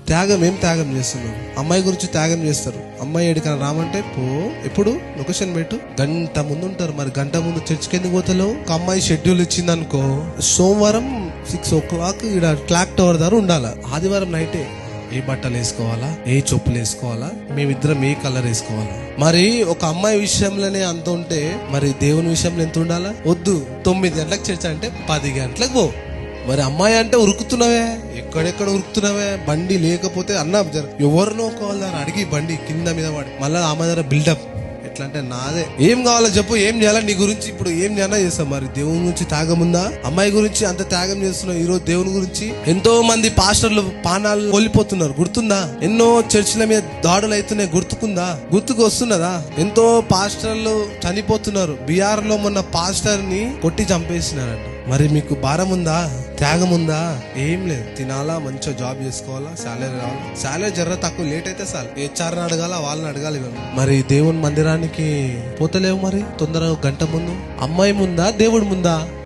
ఏం త్యాగం చేస్తున్నావు? అమ్మాయి గురించి త్యాగం చేస్తారు. అమ్మాయి ఎడికైనా రామంటే పో, ఎప్పుడు లొకేషన్ పెట్టు, గంట ముందు ఉంటారు. మరి గంట ముందు చర్చికి ఎందుకు పోతలేవు? ఒక అమ్మాయి షెడ్యూల్ ఇచ్చింది అనుకో, సోమవారం 6 o'clock ఇక్కడ క్లాక్ టవర్ దగ్గర ఉండాలా, ఆదివారం నైటే ఏ బట్టలు వేసుకోవాలా, ఏ చెప్పులు వేసుకోవాలా, మేమిద్దరం ఏ కలర్ వేసుకోవాలా. మరి ఒక అమ్మాయి విషయంలోనే అంత ఉంటే మరి దేవుని విషయంలో ఎంత ఉండాలా? వద్దు 9 గంటలకు చర్చ అంటే 10 గంటలకు పో. మరి అమ్మాయి అంటే ఉరుకుతున్నావే, ఎక్కడెక్కడ ఉరుకుతున్నావే. బండి లేకపోతే అన్నా ఎవరినో కావాలి అడిగి బండి కింద మీద పడి మళ్ళీ ఆమె దగ్గర బిల్డప్. ఎట్లా అంటే నాదే ఏం కావాలో చెప్పు, ఏం చేయాలా నీ గురించి, ఇప్పుడు ఏం చేయాలా చేస్తాం. మరి దేవుని గురించి త్యాగం ఉందా? అమ్మాయి గురించి అంత త్యాగం చేస్తున్నావు. ఈ రోజు దేవుని గురించి ఎంతో మంది పాస్టర్లు పానాలు కోల్పోతున్నారు, గుర్తుందా? ఎన్నో చర్చిల మీద దాడులు అవుతున్నాయి, గుర్తుకు వస్తున్నదా? ఎంతో పాస్టర్లు చనిపోతున్నారు. బీహార్ లో మొన్న పాస్టర్ ని కొట్టి చంపేసినారంట. మరి మీకు భారం ఉందా? త్యాగం ఉందా? ఏం లేదు. తినాలా, మంచిగా జాబ్ చేసుకోవాలా, శాలరీ రావాలా. శాలరీ జర్ర తక్కువ లేట్ అయితే చాలు, హెచ్ఆర్ని అడగాల, వాళ్ళని అడగాలి. మరి దేవుని మందిరానికి పోతలేవు. మరి తొందరగా గంట ముందు అమ్మాయి ముందా, దేవుడి ముందా?